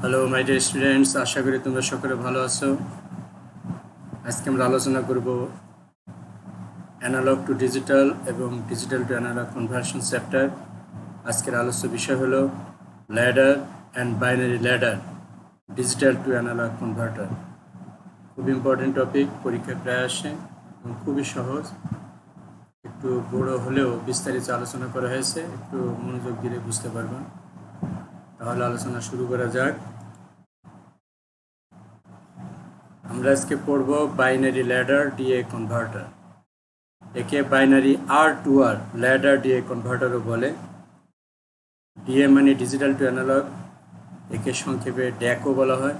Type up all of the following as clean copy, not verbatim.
Hello my dear students, আশা করি তোমরা সকলে ভালো আছো। আজকে আমরা আলোচনা করব অ্যানালগ টু ডিজিটাল এবং digital to analog conversion chapter. আজকের আলোচ্য বিষয় হলো ladder and binary ladder, digital to analog converter. খুব ইম্পর্টেন্ট টপিক, পরীক্ষায় প্রায় আসে এবং খুবই সহজ। একটু বড় হলেও বিস্তারিত আলোচনা করা হয়েছে, একটু মনোযোগ দিলে বুঝতে পারবেন। তাহলে আলোচনা শুরু করা যাক। আমরা আজকে পড়ব বাইনারি ল্যাডার ডিএ কনভার্টার। একে বাইনারি আর ল্যাডার ডিএ কনভার্টারও বলে। ডিএ মানে ডিজিটাল টু অ্যানালগ, একে সংক্ষেপে ড্যাকও বলা হয়।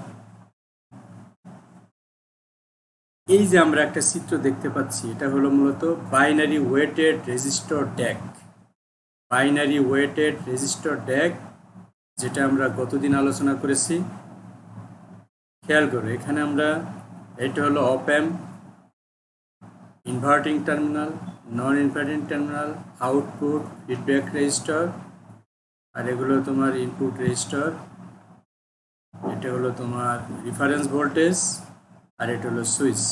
এই যে আমরা একটা চিত্র দেখতে পাচ্ছি, এটা হলো মূলত binary weighted resistor DAC. Binary weighted resistor DAC, যেটা আমরা গতদিন আলোচনা করেছি। খেয়াল করো, এখানে আমরা এটা হলো op amp, inverting terminal, non inverting terminal, output, feedback resistor, আর এগুলো তোমার ইনপুট রেজিস্টার। এটা হলো তোমার রেফারেন্স ভোল্টেজ, আর এটা হলো সুইচ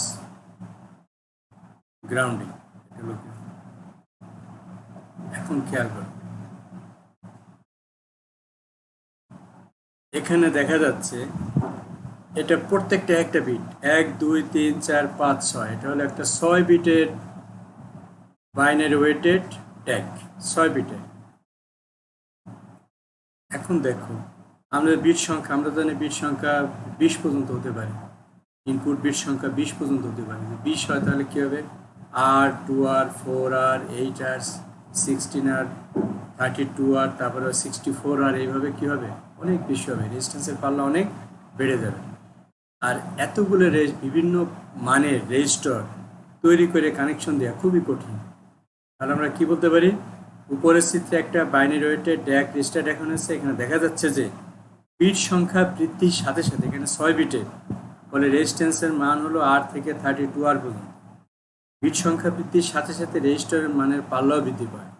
গ্রাউন্ডিং। এখন খেয়াল করো, এখানে দেখা যাচ্ছে এটা প্রত্যেকটা একটা বিট, 1 2 3 4 5 6, এটা হলো একটা 6 বিটের বাইনারি ওয়েটেড ট্যাগ, 6 বিটের। এখন দেখো, আমরা বিট সংখ্যা, আমরা জানি বিট সংখ্যা 20 পর্যন্ত হতে পারে। ইনপুট বিট সংখ্যা 20 পর্যন্ত হতে পারে। যদি 20 হয় তাহলে কী হবে? আর 2R 4R 8R 16R 32R, তারপরে 64R, এইভাবে কী হবে? অনেক বেশি হবে, রেজিস্ট্যান্সের পাল্লা অনেক বেড়ে যাবে। আর এতগুলো বিভিন্ন মানের রেজিস্টার তৈরি করে কানেকশন দেওয়া খুবই কঠিন। তাহলে আমরা কি বলতে পারি? উপরের চিত্রে একটা বাইনারি ওয়েটেড ড্যাক রেজিস্টার দেখানো হচ্ছে। এখানে দেখা যাচ্ছে যে বিট সংখ্যা বৃদ্ধির সাথে সাথে, এখানে 6 বিটের ফলে রেজিস্ট্যান্সের মান হলো R থেকে 32R পর্যন্ত। বিট সংখ্যা বৃদ্ধির সাথে সাথে রেজিস্টারের মানের পাল্লাও বৃদ্ধি পায়।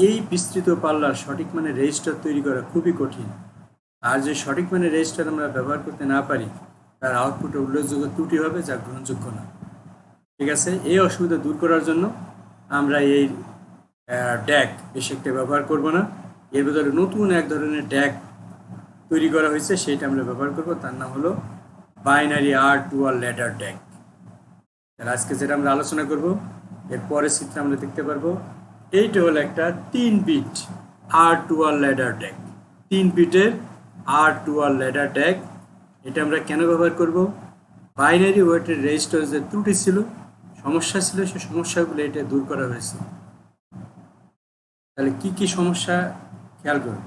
এই বিস্তৃত পাল্লার সঠিক মানের রেজিস্টার তৈরি করা খুবই কঠিন। আর যে সঠিক মানের রেজিস্টার আমরা ব্যবহার করতে না পারি, তার আউটপুটে উল্লেখযোগ্য ত্রুটি হবে, যা গ্রহণযোগ্য না। ঠিক আছে, এই অসুবিধা দূর করার জন্য আমরা এই ড্যাক বেশি একটা ব্যবহার করব না। এর বদলে নতুন এক ধরনের ড্যাক তৈরি করা হয়েছে, সেইটা আমরা ব্যবহার করব। তার নাম হলো বাইনারি আর ল্যাডার ড্যাক। তাহলে আজকে যেটা আমরা আলোচনা করব, এর পরের চিত্রে আমরা দেখতে পারবো, এইটা হলো একটা 3 বিট আর ল্যাডার ড্যাক। 3 বিটের আর ল্যাডার ড্যাক। এটা আমরা কেন ব্যবহার করব? বাইনারি ওয়েটের রেজিস্টারে যে ত্রুটি ছিল, সমস্যা ছিল, সেই সমস্যাগুলো এটা দূর করা হয়েছে। তাহলে কি কি সমস্যা খেয়াল করুন।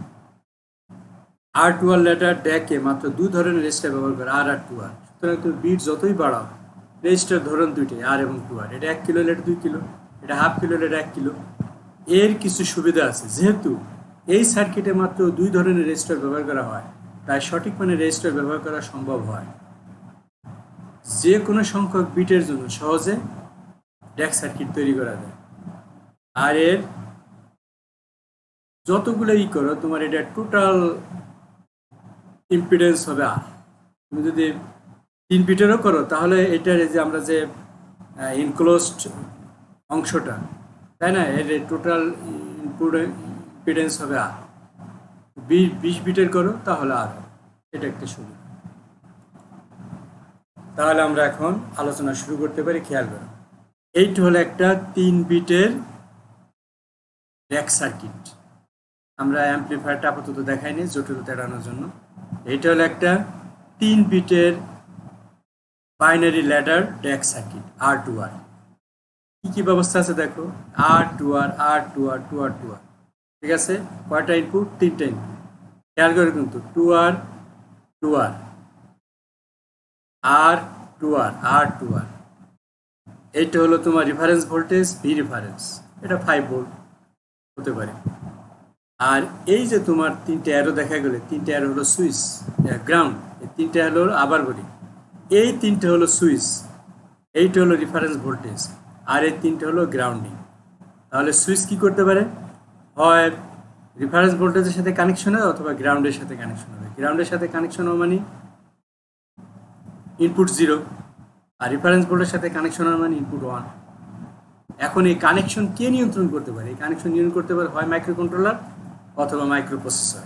আর ল্যাডার ড্যাকে মাত্র 2 ধরনের রেজিস্টার ব্যবহার করে, আর 2R। সুতরাং তুমি বিট যতই বাড়াও, রেজিস্টার ধরন দুইটাই, আর এবং 2R। এটা 1 কিলো, এটা 2 কিলো, এটা হাফ কিলো, এটা 1 কিলো। এর কিছু সুবিধা আছে। যেহেতু এই সার্কিটে মাত্র 2 ধরনের রেজিস্টার ব্যবহার করা হয়, তাই সঠিক মানের রেজিস্টার ব্যবহার করা সম্ভব হয়। যে কোনো সংখ্যক বিটের জন্য সহজে ড্যাক সার্কিট তৈরি করা যায়। আর এর যতগুলো করো, তোমার এটা টোটাল ইম্পিডেন্স হবে আর। তুমি যদি 3 বিটেরও করো, তাহলে এটার যে আমরা যে ইনক্লোজড অংশটা, তাই না, এর টোটাল ইম্পিডেন্স হবে আর। 20 বিটের করো তাহলে আর, এটা একটা সুবিধা। তাহলে আমরা এখন আলোচনা শুরু করতে পারি। খেয়াল করো, এইটা হলো একটা 3 বিটের ড্যাক সার্কিট। আমরা অ্যাম্পলিফায়ারটা আপাতত দেখাইনি জটিলতা এড়ানোর জন্য। এইটা হলো একটা 3 বিটের বাইনারি ল্যাডার ড্যাক সার্কিট, আর কি কি ব্যবস্থা আছে দেখো। আর 2R। ঠিক আছে, কয়টা ইনপুট? 3টা ইনপুট। খেয়াল করে কিন্তু 2R আর 2R। এইটা হলো তোমার রেফারেন্স ভোল্টেজ, ভি রেফারেন্স, এটা 5 ভোল্ট হতে পারে। আর এই যে তোমার 3টে অ্যারো দেখা গেলে, 3টে অ্যারো হলো সুইচ, গ্রাউন্ড। এই 3টে হলো, আবার বলি, এই 3টে হলো সুইচ, এইটা হলো রেফারেন্স ভোল্টেজ, আর এই 3টে হলো গ্রাউন্ডিং। তাহলে সুইচ কি করতে পারে? হয় রেফারেন্স ভোল্টেজের সাথে কানেকশন হবে অথবা গ্রাউন্ডের সাথে কানেকশন হবে। গ্রাউন্ডের সাথে কানেকশন হবে মানে ইনপুট 0, আর রেফারেন্স ভোল্টেজের সাথে কানেকশন হবে মানে ইনপুট 1। এখন এই কানেকশন কে নিয়ন্ত্রণ করতে পারে? এই কানেকশন নিয়ন্ত্রণ করতে পারে হয় মাইক্রো কন্ট্রোলার অথবা মাইক্রো প্রসেসর।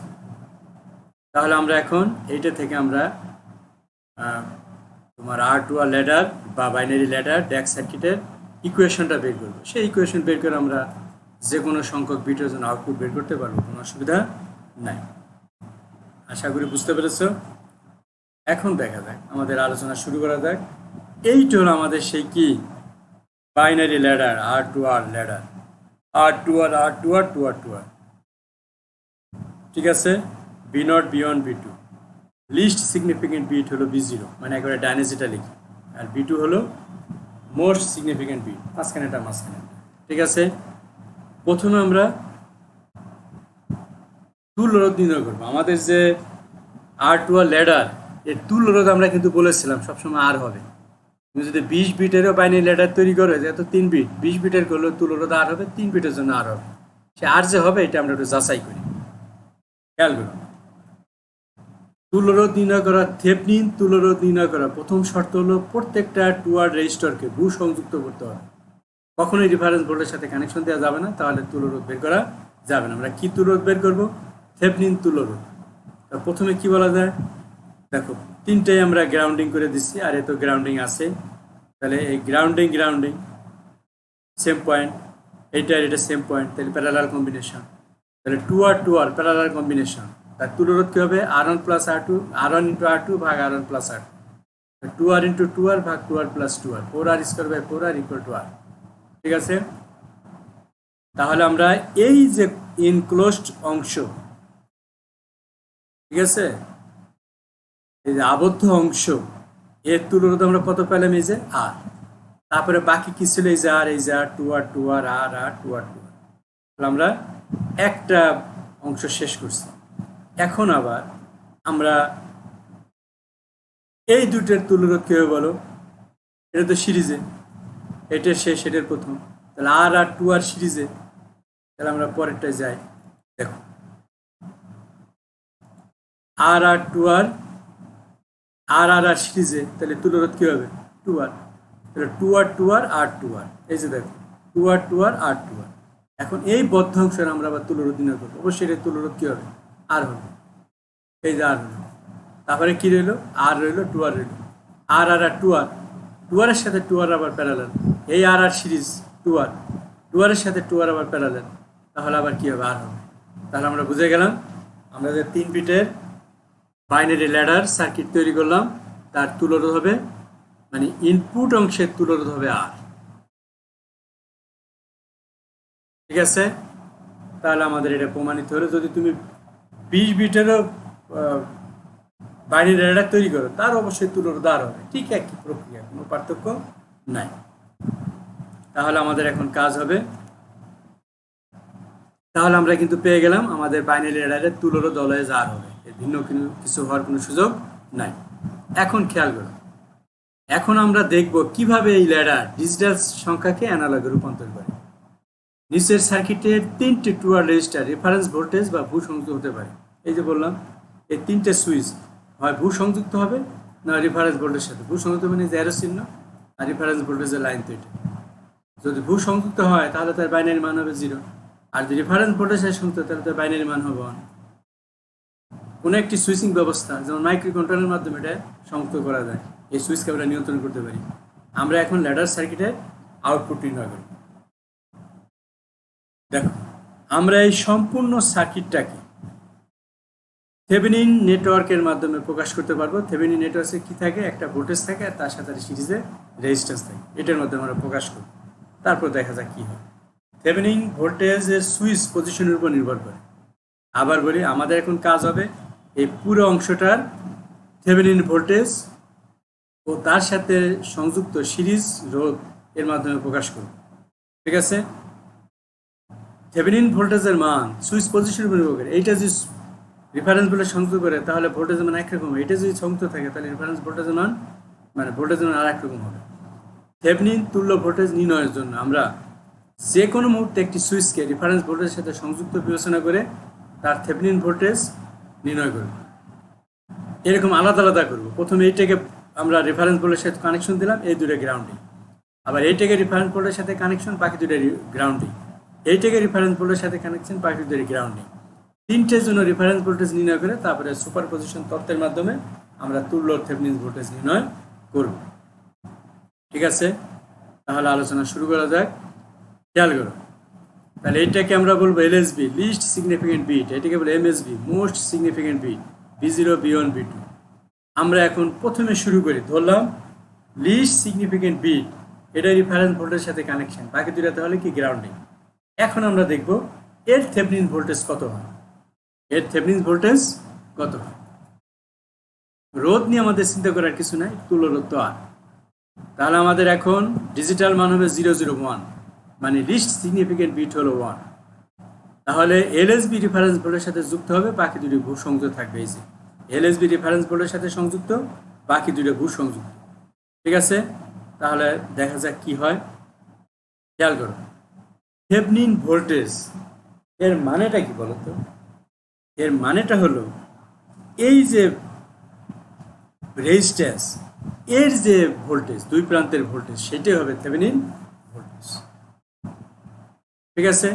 তাহলে আমরা এখন এইটা থেকে আমরা তোমার R2R ল্যাডার বা বাইনারি ল্যাডার ড্যাক সার্কিটের ইকুয়েশনটা বের করবো। সেই ইকুয়েশন বের করে আমরা যে কোনো সংখ্যক বিটের জন্য আউটপুট বের করতে পারবো, কোনো অসুবিধা নাই। আশা করি বুঝতে পেরেছো। এখন দেখা যাক, আমাদের আলোচনা শুরু করা যাক। এইটা হলো আমাদের সেই কি binary ladder, R2R ladder, R2R, ঠিক আছে। B0, B1, B2, list significant bit হলো B0, মানে একেবারে ডাইনে যেটা লিখি, আর B2 হলো মোস্ট সিগনিফিকেন্ট বিট, মাঝখানেটা। ঠিক আছে, প্রথমে আমরা তুল্যরোধ নির্ণয় করবো। আমাদের যে R2R ল্যাডার, এর তুল্যরোধ আমরা কিন্তু বলেছিলাম সবসময় আর হবে। তুমি যদি 20 বিটেরও বাইনারি ল্যাডার তৈরি করো, যেহেতু 3 বিট, 20 বিটের করলে তুল্যরোধ আর হবে, 3 বিটের জন্য আর হবে। সে আর যে হবে এটা আমরা একটু যাচাই করি, খেয়াল করো। তুল্যরোধ নির্ণয় করা, থেভনিন তুল্যরোধ নির্ণয় করা প্রথম শর্ত হলো প্রত্যেকটা 2R রেজিস্টরকে সংযুক্ত করতে হবে। কখনোই রেফারেন্স ভোল্টের সাথে কানেকশন দেওয়া যাবে না, তাহলে তুল্যরোধ বের করা যাবে না। আমরা কি তুল্যরোধ বের করবো? থেভনিন তুল্যরোধ। তা প্রথমে কি বলা যায়, দেখো 3টাই আমরা গ্রাউন্ডিং করে দিচ্ছি, আর এ তো গ্রাউন্ডিং আছে, তাহলে এই গ্রাউন্ডিং সেম পয়েন্ট, এইটা এটা সেম পয়েন্ট, তাহলে প্যারালাল কম্বিনেশন। তাহলে 2R প্যারালাল কম্বিনেশন, তার তুল্যরোধ কি হবে? R1 plus R2, R1 into R2 ভাগ R1 plus R2, 2R into 2R ভাগ 2R plus 2R, 4R square by 4R equal to R। ঠিক আছে, তাহলে আমরা এই যে ইনক্লোজড অংশ, ঠিক আছে, এই যে আবদ্ধ অংশ, এর তুল্যরোধ আমরা কত পেলাম? এই যে R। তারপরে বাকি কি ছিল? এই যে R, এই যে R, 2R, R, 2R। তাহলে আমরা একটা অংশ শেষ করছি। এখন আবার আমরা এই দুটোর তুল্যরোধ কি হবে বলো? এটা তো সিরিজে, এটার শেষ, এটার প্রথম, তাহলে আর 2R সিরিজে। তাহলে আমরা পরেরটায় যাই, দেখো আর 2R, আর সিরিজে, তাহলে তুল্যরোধ কি হবে? 2R। তাহলে 2R, R2R, এই যে দেখো 2R, R2R। এখন এই বদ্ধ অংশের আমরা আবার তুল্যরোধ নির্ণয় করবো, অবশ্যই এর তুল্যরোধ কি হবে? আর হবে, এই যে আর হলো। তারপরে কি রইলো? আর রইলো, 2R রইলো। আর 2R এর সাথে 2R আবার প্যারালাল, এই আর সিরিজ 2R এর সাথে 2R আবার প্যারালাল, তাহলে আবার কি হবে? আর হবে। তাহলে আমরা বুঝে গেলাম, আমরা যে 3 বিটের বাইনারি ল্যাডার সার্কিট তৈরি করলাম, তার তুল্যরোধ হবে, মানে ইনপুট অংশের তুল্যরোধ হবে আর। ঠিক আছে, তাহলে আমাদের এটা প্রমাণিত হলো। যদি তুমি 20 বিটেরও বাইনারি ল্যাডার তৈরি করো, তার অবশ্যই তুল্যরোধ আর হবে, ঠিক একই প্রক্রিয়া, কোনো পার্থক্য নাই। তাহলে আমাদের এখন কাজ হবে, তাহলে আমরা কিন্তু পেয়ে গেলাম আমাদের বাইনারি ল্যাডারের তুল্যরোধ অলওয়েজ আর হবে, এর ভিন্ন কিছু হওয়ার কোনো সুযোগ নাই। এখন খেয়াল করো, এখন আমরা দেখব কিভাবে এই ল্যাডার ডিজিটাল সংখ্যাকে অ্যানালগে রূপান্তর করে। নিচের সার্কিটের 3টে 2R রেজিস্টার রেফারেন্স ভোল্টেজ বা ভূ সংযুক্ত হতে পারে। এই যে বললাম, এই 3টে সুইচ হয় ভূ সংযুক্ত হবে না রেফারেন্স ভোল্টেজের সাথে। ভূ সংযুক্ত মানে যে অ্যারো চিহ্ন, আর রেফারেন্স ভোল্টেজের লাইন তো এটা। যদি ভূ সংযুক্ত হয় তাহলে তার বাইনারি মান হবে 0, আর যদি রেফারেন্স ভোল্টেজের সংযুক্ত তাহলে তার বাইনারি মান হবে 1। কোনো একটি সুইচিং ব্যবস্থা, যেমন মাইক্রো কন্ট্রোলের মাধ্যমে এটা সংযুক্ত করা যায়, এই সুইচকে আমরা নিয়ন্ত্রণ করতে পারি। আমরা এখন ল্যাডার সার্কিটের আউটপুট নির্ণয় করি। দেখো, আমরা এই সম্পূর্ণ সার্কিটটাকে থেভেনিন নেটওয়ার্কের মাধ্যমে প্রকাশ করতে পারবো। থেভেনিন নেটওয়ার্কে কি থাকে? একটা ভোল্টেজ থাকে, আর তার সাথে সিরিজে রেজিস্ট্যান্স থাকে, এটার মাধ্যমে আমরা প্রকাশ করি। তারপর দেখা যাক কি হয়। থেভেনিন ভোল্টেজের সুইচ পজিশনের উপর নির্ভর করে। আবার বলি, আমাদের এখন কাজ হবে এই পুরো অংশটার থেভেনিন ভোল্টেজ ও তার সাথে সংযুক্ত সিরিজ রোধ এর মাধ্যমে প্রকাশ করব। ঠিক আছে, থেভেনিন ভোল্টেজের মান সুইচ পজিশনের উপর নির্ভর করে। এইটা যদি রেফারেন্স ভোল্টেজ সংযুক্ত করে তাহলে ভোল্টেজের মান একরকম হবে, এটা যদি সংযুক্ত থাকে তাহলে রেফারেন্স ভোল্টেজের মান মানে ভোল্টেজের মান আর একরকম হবে। থেভেনিন তুল্য ভোল্টেজ নির্ণয়ের জন্য আমরা যে কোনো মুহূর্তে একটি সুইচকে রেফারেন্স ভোল্টেজের সাথে সংযুক্ত বিবেচনা করে তার থেভেনিন ভোল্টেজ নির্ণয় করব। এরকম আলাদা আলাদা করব। প্রথমে এইটাকে আমরা রেফারেন্স ভোল্টের সাথে কানেকশন দিলাম, এই দুটো গ্রাউন্ডিং। আবার এইটাকে রেফারেন্স ভোল্টের সাথে কানেকশন, বাকি দুটো গ্রাউন্ডিং। এইটাকে রেফারেন্স ভোল্টের সাথে কানেকশন, বাকি দুটো গ্রাউন্ডিং। তিনটের জন্য রেফারেন্স ভোল্টেজ নির্ণয় করে তারপরে সুপারপজিশন তত্ত্বের মাধ্যমে আমরা তুল্য থেভেনিন ভোল্টেজ নির্ণয় করব। ঠিক আছে, তাহলে আলোচনা শুরু করা যাক। খেয়াল করো, তাহলে এটাকে আমরা বলবো এলএসবি, লিস্ট সিগনিফিকেন্ট বিট। এটাকে বলবো MSB, most significant bit, B0, B1, B2। আমরা এখন প্রথমে শুরু করি, ধরলাম লিস্ট সিগনিফিকেন্ট বিট, এটা রেফারেন্স ভোল্টেজের সাথে কানেকশন, বাকি দুটাতে হলে কি গ্রাউন্ডিং। এখন আমরা দেখব এর থেভেনিন ভোল্টেজ কত হয়। এর থেভেনিন ভোল্টেজ কত হয়? রোধ নিয়ে আমাদের চিন্তা করার কিছু নাই, তুল্য রোধ তো আর। তাহলে আমাদের এখন ডিজিটাল মান হবে 001, মানে লিস্ট সিগনিফিকেন্ট বিট হলো 1। তাহলে এলএসবি রেফারেন্স ভোল্টের সাথে যুক্ত হবে, বাকি দুটি ভূ সংযুক্ত থাকবে। এই যে এলএসবি রেফারেন্স ভোল্টের সাথে সংযুক্ত, বাকি দুটো ভূ সংযুক্ত। ঠিক আছে, তাহলে দেখা যাক কি হয়। খেয়াল করো, থেভেনিন ভোল্টেজ এর মানেটা কি বলতো? এর মানেটা হলো এই যে রেজিস্ট্যান্স, এর যে ভোল্টেজ, দুই প্রান্তের ভোল্টেজ, সেটাই হবে থেভেনিন ভোল্টেজ। ঠিক আছে,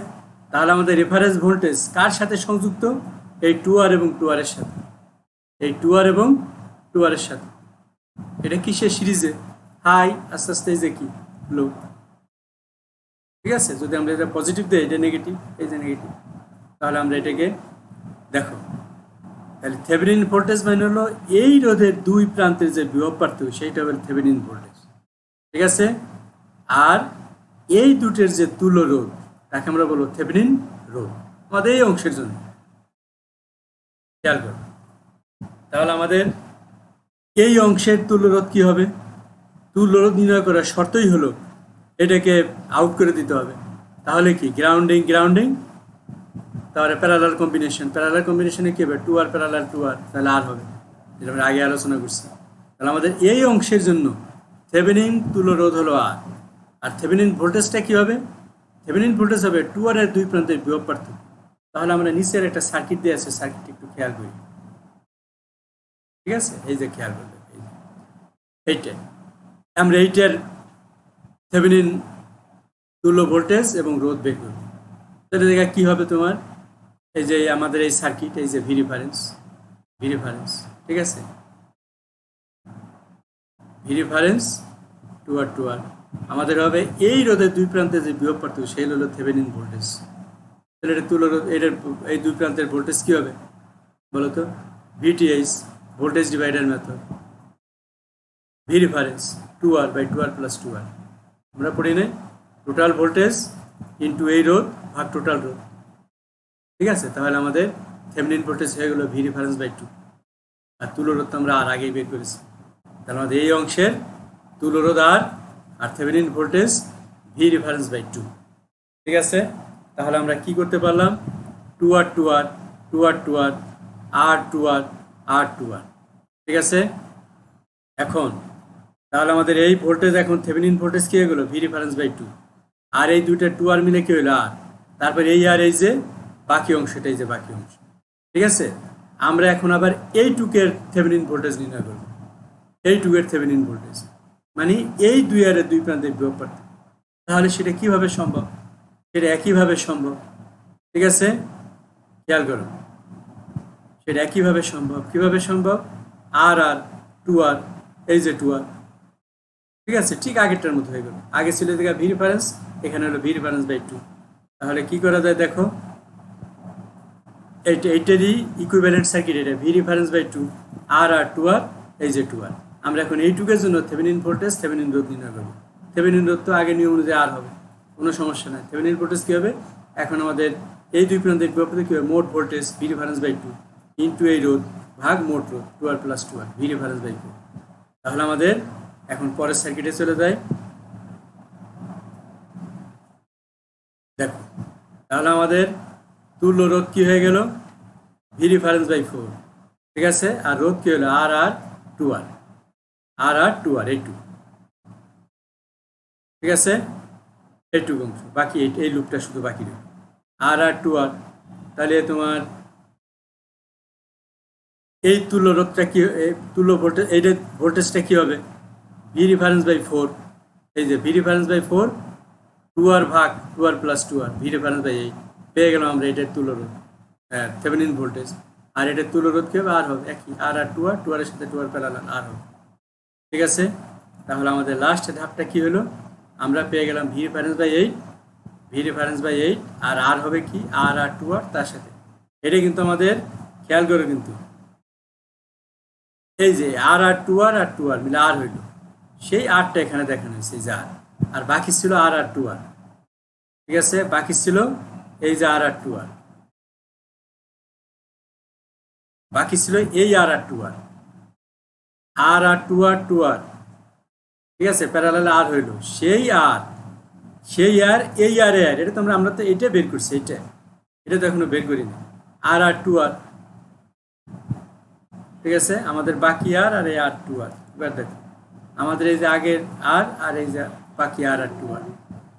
তাহলে আমাদের রেফারেন্স ভোল্টেজ কার সাথে সংযুক্ত? এই 2R এবং 2R এর সাথে, এই 2R এবং 2R এর সাথে। এটা কিসের সিরিজে? হাই, আস্তে আস্তে এই যে কি লো। ঠিক আছে, যদি আমরা এটা পজিটিভ দিই, এটা নেগেটিভ, এই যে নেগেটিভ, তাহলে আমরা এটাকে দেখো, তাহলে থেভেনিন ভোল্টেজ মানে হলো এই রোধের দুই প্রান্তের যে বিভব পার্থক্য, সেইটা হবে থেভেনিন ভোল্টেজ। ঠিক আছে, আর এই দুটের যে তুল্য রোধ, তাকে আমরা বলবো থেভেনিন রোধ, আমাদের এই অংশের জন্য। খেয়াল করো, তাহলে আমাদের এই অংশের তুল্য রোধ কি হবে? তুল্য রোধ নির্ণয় করার শর্তই হলো এটাকে আউট করে দিতে হবে। তাহলে কি গ্রাউন্ডিং, গ্রাউন্ডিং, তাহলে প্যারালাল কম্বিনেশন, প্যারালাল কম্বিনেশনে কি হবে? 2R প্যারালাল 2R, তাহলে আর হবে, যেটা আমরা আগে আলোচনা করছি। তাহলে আমাদের এই অংশের জন্য থেভেনিন তুল্য রোধ হলো আর। আর থেভেনিন ভোল্টেজটা কি হবে? থেভেনিন ভোল্টেজ হবে 2R এর দুই প্রান্তের বিভব পার্থক্য। তাহলে আমরা নিচের একটা সার্কিট দিয়ে আছে, সার্কিটটা একটু খেয়াল করি। ঠিক আছে, এই যে খেয়াল করবে, এইটা আমরা এইটার থেভেনিন তুল্য ভোল্টেজ এবং রোধ বের করব। তাহলে দেখা কি হবে তোমার, এই যে আমাদের এই সার্কিট, এই যে ভি রেফারেন্স, ভি রেফারেন্স, ঠিক আছে, ভি রেফারেন্স 2R 2R, আমাদের হবে এই রোধের দুই প্রান্তে যে বিভব পার্থক্য, সেই হলো থেভেনিন ভোল্টেজ। তাহলে এটা তুল্য রোধ, এটার এই দুই প্রান্তের ভোল্টেজ কি হবে বলো তো? VTH, voltage divider method, V reference 2R by 2R plus 2R। আমরা পড়ি নাই, টোটাল ভোল্টেজ ইন্টু এই রোধ ভাগ টোটাল রোধ। ঠিক আছে, তাহলে আমাদের থেভেনিন ভোল্টেজ হয়ে গেল ভি রেফারেন্স বাই 2, আর তুল্য রোধ তো আমরা আর আগেই বের করেছি। তাহলে আমাদের এই অংশের তুল্য রোধ আর Thevenin voltage V reference by 2। ঠিক আছে, তাহলে আমরা কি করতে পারলাম? 2R 2R 2R 2R আর 2R আর 2R। ঠিক আছে, এখন তাহলে আমাদের এই ভোল্টেজ, এখন থেভেনিন ভোল্টেজ কি হয়ে গেল? ভি রেফারেন্স বাই 2, আর এই দুইটা 2R মিলে কি হলো? আর। তারপর এই আর এই যে বাকি অংশটা, এই যে বাকি অংশ। ঠিক আছে, আমরা এখন আবার এই টুকের থেভেনিন ভোল্টেজ নির্ণয় করব। এই টুকের থেভেনিন ভোল্টেজ মানে এই দুই আরের দুই প্রান্তের বিভব পার্থক্য। তাহলে সেটা কিভাবে সম্ভব? সেটা একইভাবে সম্ভব। ঠিক আছে, খেয়াল করো, সেটা একইভাবে সম্ভব। কিভাবে সম্ভব? আর আর 2R, এই যে 2R। ঠিক আছে, ঠিক আগেরটার মতো হয়ে গেল। আগে ছিল দেখা ভি রেফারেন্স, এখানে হলো ভি রেফারেন্স বাই 2। তাহলে কি করা যায় দেখো, এইটারই ইকুইভ্যালেন্ট সার্কিট, এটা ভি রেফারেন্স বাই 2, আর 2R, এই যে 2R। আমরা এখন এই টুকের জন্য থেভেনিন ভোল্টেজ, থেভেনিন রোধ নির্ণয় করবো। থেভেনিন রোধ তো আগে নিয়ম অনুযায়ী আর হবে, কোনো সমস্যা নাই। থেভেনিন ভোল্টেজ কী হবে? এখন আমাদের এই দুই প্রান্তের বিপরীতে কী হবে? মোট voltage V reference by 2 into এই রোধ ভাগ মোট রোধ 2R plus 2R, V reference by 2। তাহলে আমাদের এখন পরের সার্কিটে চলে যায়। দেখো, তাহলে আমাদের তুল্য রোধ কি হয়ে গেল? V reference by 4। ঠিক আছে, আর রোধ কি হলো? আর 2R, আর 2R, এইটু। ঠিক আছে, এইটুকু অংশ বাকি, এই লুপটা শুধু বাকি রইল, আর 2R। তাহলে তোমার এই তুল্য রোধটা কি, এই তুল্য ভোল্টেজ, এইটা ভোল্টেজটা কি হবে, ভি রেফারেন্স বাই 4, এই যে ভি রেফারেন্স বাই 4 2R ভাগ 2R plus 2R, V reference by 8 পেয়ে গেলাম আমরা এটার তুল্য রোধ, হ্যাঁ থেভেনিন ভোল্টেজ। আর এটার তুল্য রোধ কি হবে, আর হবে একই, আর 2R, 2R এর সাথে 2R প্যারালাল আর হবে। ঠিক আছে, তাহলে আমাদের লাস্ট ধাপটা কি হলো, আমরা পেয়ে গেলাম V reference by 8, V reference by 8 আর হবে কি আর 2R তার সাথে। এটা কিন্তু আমাদের খেয়াল করে, কিন্তু এই যে আর 2R মিলে আর হইল, সেই আরটা এখানে দেখানো হয়েছে, এই যে আর বাকি ছিল আর 2R। ঠিক আছে, বাকি ছিল এই যে আর 2R, বাকি ছিল এই আর 2R, আর 2R। ঠিক আছে, প্যারালাল আর হইল সেই আর, সেই আর এই আর এটা তো আমরা তো এটা বের করছি, এটা তো এখনো বের করিনি, আর 2R। ঠিক আছে, আমাদের বাকি আর এই 2R। এবার দেখো আমাদের এই যে আগের আর এই যে বাকি আর 2R,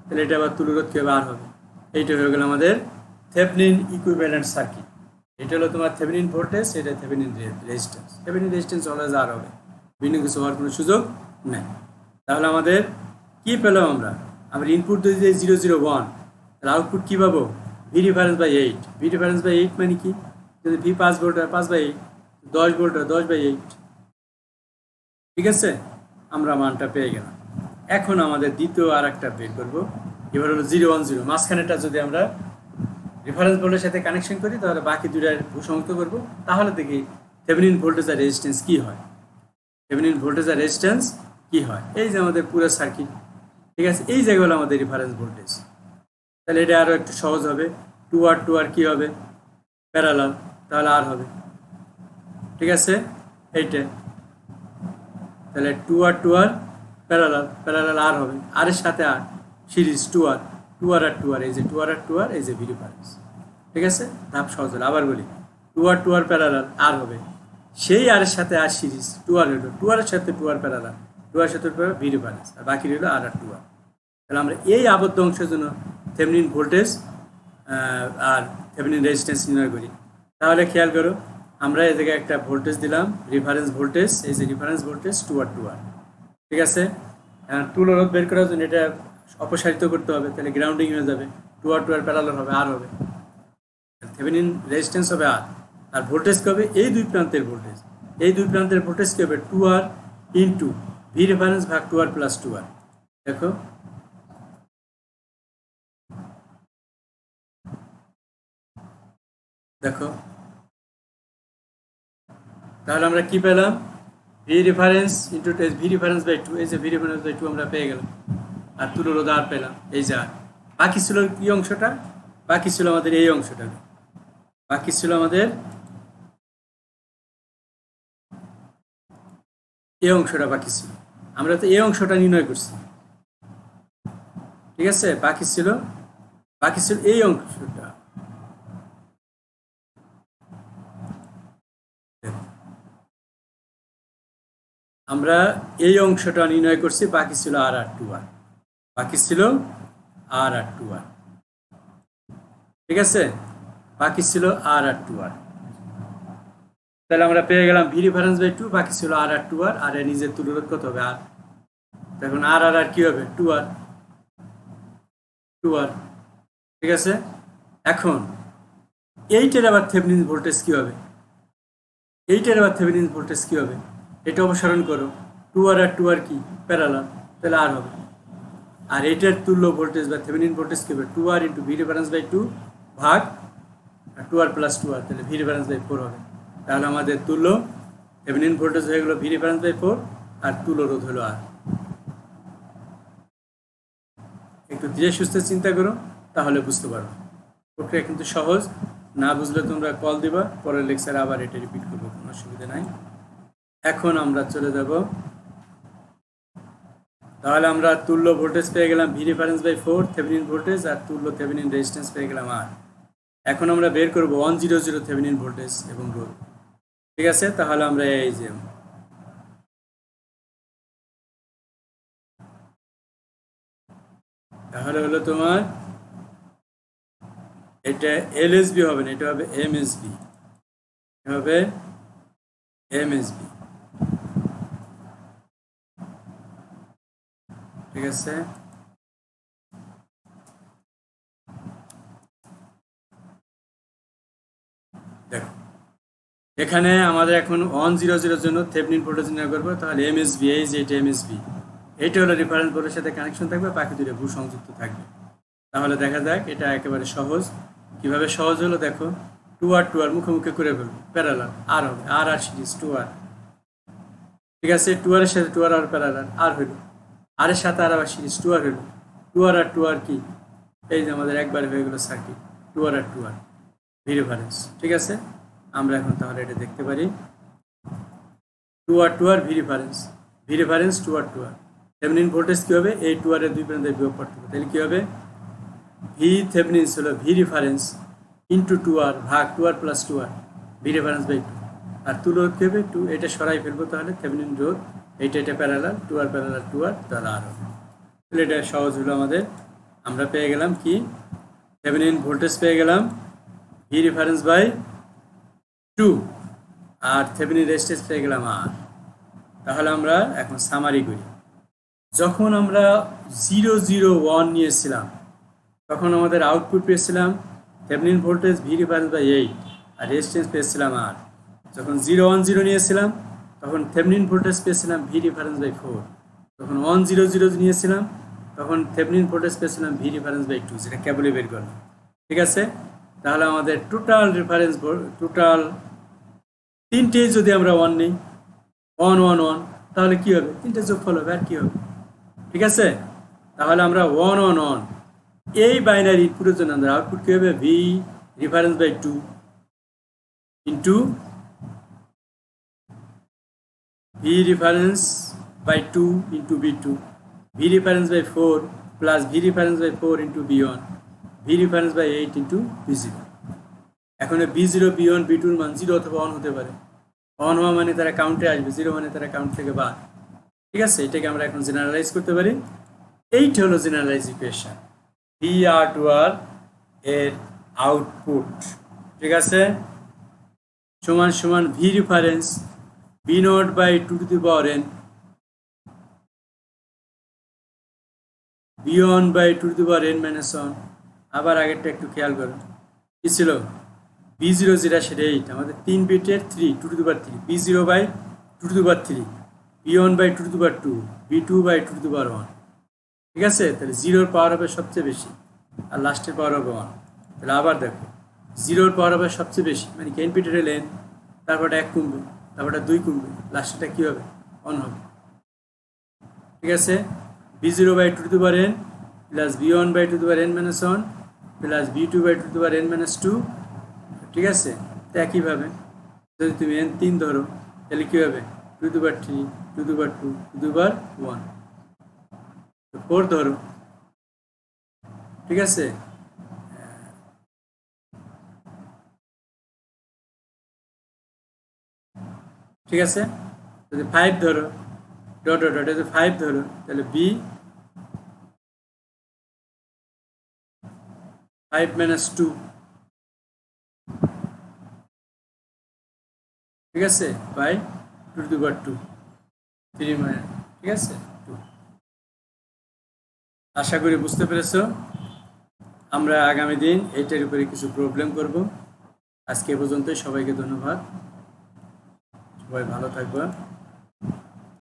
তাহলে এটা আবার তুলরোধ কিভাবে আর হবে, এইটা হয়ে গেল আমাদের থেভেনিন ইকুইভ্যালেন্ট সার্কিট। এটা হলো তোমার থেভেনিন ভোল্টেজ, এটা Thevenin resistance. Thevenin resistance always আর হবে, ভিন্ন কিছু হওয়ার কোনো সুযোগ নেই। তাহলে আমাদের কি পেলাম, আমরা ইনপুট যদি 001, তাহলে আউটপুট কী পাবো, V reference by 8। V reference by 8 মানে কি, যদি ভি 5 ভোল্ট হয় 5/8, 10 ভোল্ট হয় 10/8। ঠিক আছে, আমরা মানটা পেয়ে গেলাম। এখন আমাদের দ্বিতীয় আর একটা বের করবো, এবার হলো 010। মাঝখানেটা যদি আমরা রেফারেন্স ভোল্টের সাথে কানেকশন করি, তাহলে বাকি দুইটার ভূসমুক্ত করবো, তাহলে দেখি থেভেনিন ভোল্টেজ আর রেজিস্ট্যান্স কি হয়। থেভেনিন ভোল্টেজ আর রেজিস্ট্যান্স কি হয়, এই যে আমাদের পুরো সার্কিট। ঠিক আছে, এই জায়গা হলো আমাদের রেফারেন্স ভোল্টেজ। তাহলে এটা আরও একটু সহজ হবে, 2R কি হবে, প্যারালাল, তাহলে আর হবে। ঠিক আছে, এইটা তাহলে 2R প্যারালাল আর হবে, আর এর সাথে আর সিরিজ 2R, এই যে 2R, এই যে ভি রেফারেন্স। ঠিক আছে, ধাপ সহজ হলো। আবার বলি, 2R প্যারালাল আর হবে, সেই আর এর সাথে আর সিরিজ 2R হলো, 2R এর সাথে 2R প্যারালাল, 2R এর সাথে ভি রেফারেন্স, আর বাকি রইল আর 2R। তাহলে আমরা এই আবদ্ধ অংশের জন্য থেভেনিন ভোল্টেজ আর থেভেনিন রেজিস্ট্যান্স নির্ণয় করি। তাহলে খেয়াল করো, আমরা এই জায়গায় একটা ভোল্টেজ দিলাম, রেফারেন্স ভোল্টেজ, এই যে রেফারেন্স ভোল্টেজ 2R। ঠিক আছে, তুলরোধ বের করার জন্য এটা অপসারিত করতে হবে, তাহলে গ্রাউন্ডিং হয়ে যাবে, 2R প্যারালাল হবে, আর হবে, থেভেনিন রেজিস্ট্যান্স হবে আর ভোল্টেজ কী হবে, এই দুই প্রান্তের ভোল্টেজ, এই দুই প্রান্তের ভোল্টেজ কী হবে, 2R ইন্টু ভি রেফারেন্স ভাগ 2R প্লাস 2R। দেখো দেখো তাহলে আমরা কি পেলাম, V reference into V reference by 2, এই যে ভি রেফারেন্স বাই 2 আমরা পেয়ে গেলাম, আর তুলরোধ আর পেলাম, এই যে আর বাকি ছিল কি অংশটা, বাকি ছিল আমাদের এই অংশটা, বাকি ছিল আমাদের এই অংশটা বাকি ছিল, আমরা তো এই অংশটা নির্ণয় করছি। ঠিক আছে, বাকি ছিল এই অংশটা। আমরা এই অংশটা নির্ণয় করছি, বাকি ছিল আর 2R, বাকি ছিল আর 2R। ঠিক আছে, বাকি ছিল আর 2R। তাহলে আমরা পেয়ে গেলাম ভি রেফারেন্স বাই 2, বাকি ছিল আর 2R, আর এর নিজের তুলরোধ কত হবে আর, দেখুন আর কি হবে, 2R। ঠিক আছে, এখন এইটার আবার থেভেনিন ভোল্টেজ কি হবে, এটা অপসারণ করো, 2R কি প্যারালাল, তাহলে আর হবে, আর এটার তুল্য ভোল্টেজ বা থেভেনিন ভোল্টেজ কি হবে, 2R into V reference by 2 ভাগ 2R প্লাস 2R, তাহলে ভি রেফারেন্স বাই 4 হবে। তাহলে আমাদের তুল্য থেভেনিন ভোল্টেজ হয়ে গেলো ভি রেফারেন্স বাই 4, আর তুল্য রোধ হলো আর। একটু ধীরে সুস্থে চিন্তা করো, তাহলে বুঝতে পারো। প্রক্রিয়া কিন্তু সহজ, না বুঝলে তোমরা কল দিবা, পরের লেকচারে আবার এটা রিপিট করবো, কোনো অসুবিধা নাই। এখন আমরা চলে যাব, তাহলে আমরা তুল্য ভোল্টেজ পেয়ে গেলাম V reference by 4 Thevenin voltage, আর তুল্য থেভেনিন রেজিস্ট্যান্স পেয়ে গেলাম আর। এখন আমরা বের করব 100 থেভেনিন ভোল্টেজ এবং রোধ। ঠিক আছে, তাহলে আমরা এই যে তাহলে হলো তোমার এটা এলএসবি হবে না, এটা হবে এমএসবি, হবে এমএসবি। ঠিক আছে, দেখো এখানে আমাদের এখন 100 জন্য থেভেনিন ভোল্টেজ নির্ণয় করবো। তাহলে এমএসবি, এই যে এটা এমএসবি, এইটা হলো রেফারেন্স বোর্ডের সাথে কানেকশন থাকবে, বাকি দুটো ভূ সংযুক্ত থাকবে। তাহলে দেখা যাক, এটা একেবারে সহজ। কিভাবে সহজ হলো দেখো, 2R মুখোমুখি করে ফেলবো, প্যারালাল আর হবে, আর সিরিজ 2R। ঠিক আছে, 2R এর সাথে 2R আর প্যারালাল আর হইল, আর এর সাথে আর আবার সিরিজ 2R হইল। 2R কি, এই যে আমাদের একবারে হয়ে গেল সার্কিট 2R ভি রেফারেন্স। ঠিক আছে, আমরা এখন তাহলে এটা দেখতে পারি 2R V reference, 2R। Thevenin voltage কি হবে, এই 2R এর দুই প্রান্তের বিভব পার্থক্য। তাহলে কি হবে, ভি থেভেনিনস হলো ভি রেফারেন্স ইন্টু 2R ভাগ 2R plus 2R, V reference by 2। আর তুলরোধ কি হবে, 2, এটা সরাই ফেলবো, তাহলে থেভেনিন রোধ এটা প্যারালাল, 2R প্যারালাল 2R, তাহলে আর হবে। তাহলে এটা সহজ হলো আমাদের। আমরা পেয়ে গেলাম কি, থেভেনিন ভোল্টেজ পেয়ে গেলাম ভি রেফারেন্স বাই 2, আর থেভেনিন রেজিস্ট্যান্স পেয়ে গেলাম আর। তাহলে আমরা এখন সামারি করি। যখন আমরা 001 নিয়েছিলাম, তখন আমাদের আউটপুট পেয়েছিলাম Thevenin voltage V reference by 8, আর রেজিস্ট্যান্স পেয়েছিলাম আর। যখন 010 নিয়েছিলাম, তখন থেভেনিন ভোল্টেজ পেয়েছিলাম ভি রেফারেন্স বাই 4। যখন 100 নিয়েছিলাম, তখন থেভেনিন ভোল্টেজ পেয়েছিলাম ভি রেফারেন্স বাই 2, যেটা কেবলই বের করলাম। ঠিক আছে, তাহলে আমাদের টোটাল রেফারেন্স, টোটাল তিনটেই যদি আমরা 1 নিই, 111, তাহলে কি হবে, তিনটে যোগফল হবে, আর কি হবে। ঠিক আছে, তাহলে আমরা 111 এই বাইনারি ইনপুটের জন্য আমাদের আউটপুট কি হবে, V reference by 2 into V reference by 2 into B2, V reference by 4 plus V reference by 4 into B1, V reference by 8 into B0। এখন B0, B1, B2 মান 0 অথবা 1 হতে পারে। 1 হওয়া মানে তারা কাউন্টে আসবে, 0 মানে তারা কাউন্ট থেকে বাদ। ঠিক আছে, এটাকে আমরা এখন জেনারেলাইজ করতে পারি। এইটা হলো জেনারেলাইজ ইকুয়েশন, VR এর আউটপুট। ঠিক আছে, সমান সমান V reference B0 by 2 to the power n, B1 by 2 to the power n minus 1। আবার আগেরটা একটু খেয়াল করো, কি ছিল, B0 যেটা সেটা 8, আমাদের 3 বিটের 3 2 to the power 3, B0 by 2 to the power 3, B1 by 2 to the power 2, B2 by 2 to the power 1। ঠিক আছে, তাহলে 0-র পাওয়ার হবে সবচেয়ে বেশি, আর লাস্টের পাওয়ার হবে 1। তাহলে আবার দেখো, 0-র পাওয়ার হবে সবচেয়ে বেশি, মানে কি এনপিটের n, তারপরটা 1 কমবে, তারপরটা 2 কমবে, লাস্টেরটা কী হবে, 1 হবে। ঠিক আছে, B0 by 2 to the power n plus B1 by 2 to the power n minus 1 plus B2 by 2 to the power n minus 2। ঠিক আছে, তো একইভাবে যদি তুমি n 3 ধরো, তাহলে কী হবে, 2 to the power 3, 2 to the power 2, 2 to the power 1, 4 ধরো। ঠিক আছে, ঠিক আছে, যদি 5 ধরো, ডট ডট ডট, যদি 5 ধরো, তাহলে B 5 মাইনাস 2। ঠিক আছে, by 2 to the power 2, 3 minus, ঠিক আছে 2। আশা করি বুঝতে পেরেছো। আমরা আগামী দিন এইটার উপরে কিছু প্রবলেম করব। আজকে এ পর্যন্তই, সবাইকে ধন্যবাদ, সবাই ভালো থাকবা।